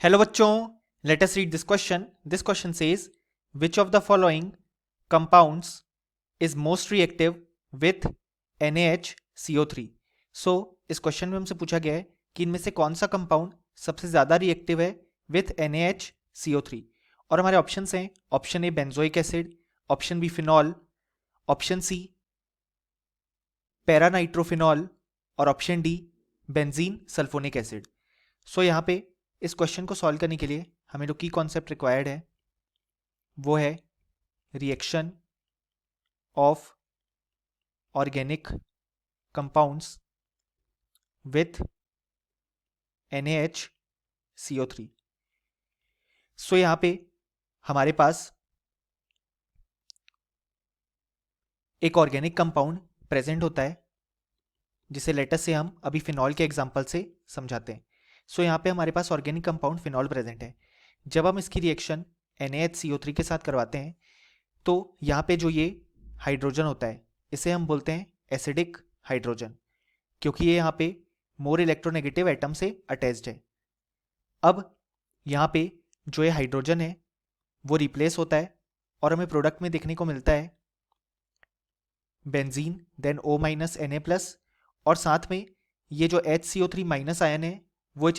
Hello बच्चों, let us read this question. This question says which of the following compounds is most reactive with NaHCO3. सो इस question में हमसे पूछा गया है कि इनमें से कौन सा कंपाउंड सबसे ज्यादा रिएक्टिव है विथ NaHCO3. और हमारे ऑप्शंस हैं option A benzoic acid, option B phenol, option C paranitrophenol और option D benzene sulphonic acid. So यहाँ पे इस क्वेश्चन को सॉल्व करने के लिए हमें जो की कॉन्सेप्ट रिक्वायर्ड है वो है reaction of organic compounds with NaHCO3. सो यहाँ पे हमारे पास एक ऑर्गेनिक कंपाउंड प्रेजेंट होता है जिसे लेटर से हम अभी फिनॉल के एग्जांपल से समझाते हैं. सो यहाँ पे हमारे पास ऑर्गेनिक कंपाउंड फिनॉल प्रेजेंट है. जब हम इसकी रिएक्शन NaHCO3 के साथ करवाते हैं तो यहाँ पे जो ये हाइड्रोजन होता है इसे हम बोलते हैं एसिडिक हाइड्रोजन, क्योंकि ये यहाँ पे मोर इलेक्ट्रोनेगेटिव एटम से अटैच्ड है. अब यहाँ पे जो ये हाइड्रोजन है वो रिप्लेस होता है और हमें प्रोडक्ट में देखने को मिलता है बेंजीन, देन O-Na+, और साथ में ये जो HCO3 माइनस आयन है वो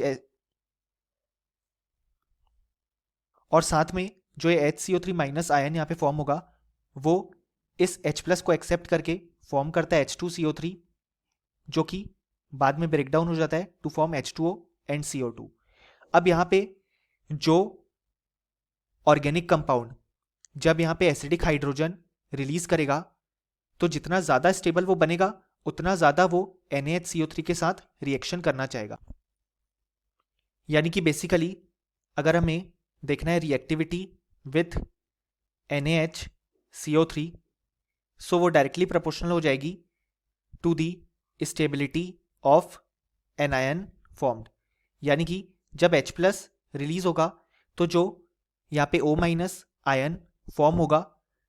और साथ में जो ये HCO3 माइनस आयन यहाँ पे फॉर्म होगा वो इस H+ को एक्सेप्ट करके फॉर्म करता है H2CO3, जो कि बाद में ब्रेक डाउन हो जाता है to form H2O and CO2. अब यहाँ पे जो ऑर्गेनिक कंपाउंड जब यहाँ पे एसिडिक हाइड्रोजन रिलीज करेगा तो जितना ज्यादा स्टेबल वो बनेगा उतना ज्यादा वो NaHCO3 के साथ रिएक्शन करना चाहेगा. यानी कि बेसिकली अगर हमें देखना है रिएक्टिविटी विथ NaHCO3, सो वो डायरेक्टली प्रोपोर्शनल हो जाएगी to the stability of an ion formed. यानी कि जब H+ रिलीज होगा तो जो यहाँ पे O- आयन फॉर्म होगा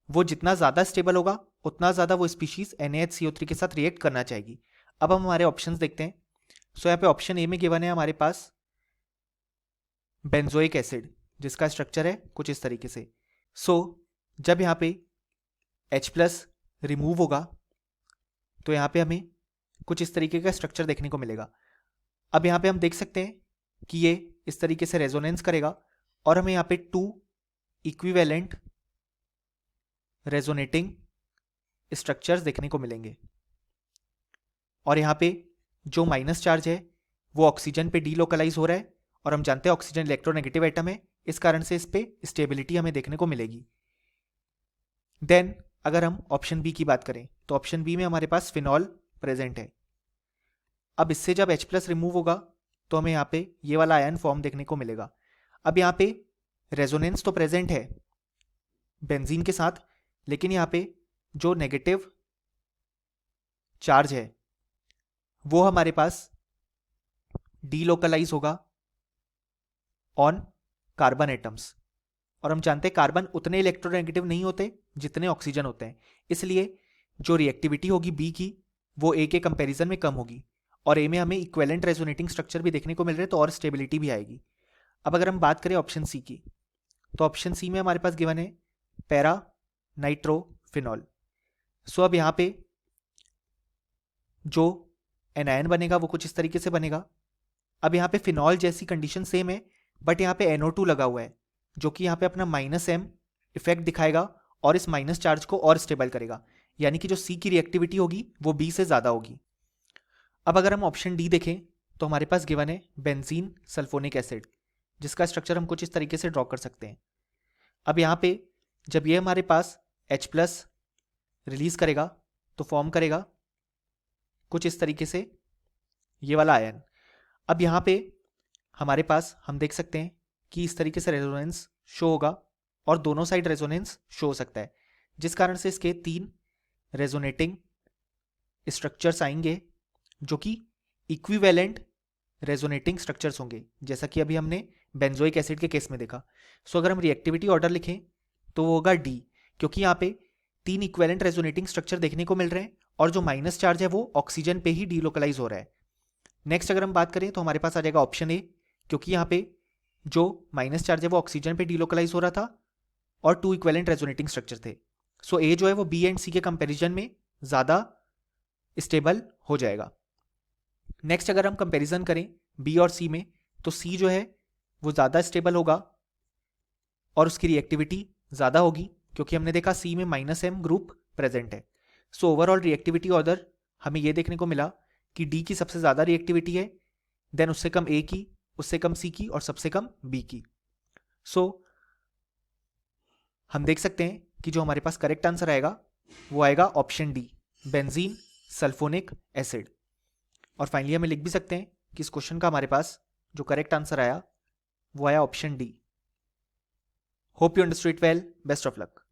वो जितना ज़्यादा स्टेबल होगा उतना ज़्यादा वो स्पीशीज NaHCO3 के साथ रिएक्ट करना चाहेगी. अब हम हमारे ऑप्शंस देखते हैं. सो यहाँ पे ऑप्शन ए में गिवन है हमारे पास बेंजोइक एसिड, जिसका स्ट्रक्चर है कुछ इस तरीके से. सो जब यहाँ पे H+ रिमूव होगा तो यहाँ पे हमें कुछ इस तरीके का स्ट्रक्चर देखने को मिलेगा. अब यहाँ पे हम देख सकते हैं कि ये इस तरीके से रेजोनेंस करेगा और हमें यहाँ पे 2 इक्विवेलेंट रेजोनेटिंग स्ट्रक्चर्स देखने को मिलेंगे. और यहाँ पे जो माइनस चार्ज है वो ऑक्सीजन पे डीलोकलाइज हो रहा है और हम जानते हैं ऑक्सीजन इलेक्ट्रोनेगेटिव एटम है, इस कारण से इस पे स्टेबिलिटी हमें देखने को मिलेगी. देन अगर हम ऑप्शन बी की बात करें तो ऑप्शन बी में हमारे पास फिनॉल प्रेजेंट है. अब इससे जब H+ रिमूव होगा तो हमें यहाँ पे ये वाला आयन फॉर्म देखने को मिलेगा. अब यहाँ पे रेजोनेंस तो प्रेजेंट है बेंजीन के साथ, लेकिन यहाँ पे जो नेगेटिव चार्ज है वो हमारे पास डीलोकलाइज होगा ऑन कार्बन एटम्स, और हम जानते हैं कार्बन उतने इलेक्ट्रोनेगेटिव नहीं होते जितने ऑक्सीजन होते हैं. इसलिए जो रिएक्टिविटी होगी बी की वो ए के कंपैरिजन में कम होगी और ए में हमें इक्विवेलेंट रेजोनेटिंग स्ट्रक्चर भी देखने को मिल रहे हैं तो और स्टेबिलिटी भी आएगी. अब अगर हम बात करें ऑप्शन सी की तो ऑप्शन सी में हमारे पास गिवन है पैरा नाइट्रोफिनॉल. सो अब यहाँ पे जो एनायन बनेगा वो कुछ इस तरीके से बनेगा. अब यहाँ पे फिनॉल जैसी कंडीशन सेम है, बट यहाँ पे NO2 लगा हुआ है जो कि यहाँ पे अपना -M इफेक्ट दिखाएगा और इस माइनस चार्ज को और स्टेबल करेगा. यानी कि जो सी की रिएक्टिविटी होगी वो बी से ज्यादा होगी. अब अगर हम ऑप्शन डी देखें तो हमारे पास गिवन है बेंजीन सल्फोनिक एसिड, जिसका स्ट्रक्चर हम कुछ इस तरीके से ड्रॉ कर सकते हैं. अब यहाँ पे जब ये हमारे पास H+ रिलीज करेगा तो फॉर्म करेगा कुछ इस तरीके से ये वाला आयन. अब यहाँ पे हमारे पास हम देख सकते हैं कि इस तरीके से रेजोनेंस शो होगा और दोनों साइड रेजोनेंस शो हो सकता है, जिस कारण से इसके 3 रेजोनेटिंग स्ट्रक्चर्स आएंगे जो कि इक्विवेलेंट रेजोनेटिंग स्ट्रक्चर्स होंगे, जैसा कि अभी हमने बेंजोइक एसिड के केस में देखा. सो अगर हम रिएक्टिविटी ऑर्डर लिखें तो वो होगा डी, क्योंकि यहाँ पे 3 इक्विवेलेंट रेजोनेटिंग स्ट्रक्चर देखने को मिल रहे हैं और जो माइनस चार्ज है वो ऑक्सीजन पे ही डीलोकलाइज हो रहा है. नेक्स्ट अगर हम बात करें तो हमारे पास आ जाएगा ऑप्शन ए, क्योंकि यहाँ पे जो माइनस चार्ज है वो ऑक्सीजन पे डीलोकलाइज हो रहा था और 2 इक्विवेलेंट रेजोनेटिंग स्ट्रक्चर थे। सो ए जो है वो बी एंड सी के कंपैरिजन में ज़्यादा स्टेबल हो जाएगा। नेक्स्ट अगर हम कंपैरिजन करें बी और सी में, तो सी जो है वो ज़्यादा स्टेबल होगा और उसकी रिएक्टिविटी ज़्यादा होगी, क्योंकि हमने देखा सी में -m ग्रुप प्रेजेंट है। सो ओवरऑल रिएक्टिविटी ऑर्डर हमें ये देखने को मिला कि डी की सबसे ज़्यादा रिएक्टिविटी है, देन उससे कम ए की, उससे कम सी की और सबसे कम बी की। सो हम देख सकते हैं कि जो हमारे पास करेक्ट आंसर आएगा वो आएगा option D, benzene sulphonic acid. और फाइनली हमें लिख भी सकते हैं कि इस क्वेश्चन का हमारे पास जो करेक्ट आंसर आया वो आया option D. Hope you understood it well, best of luck.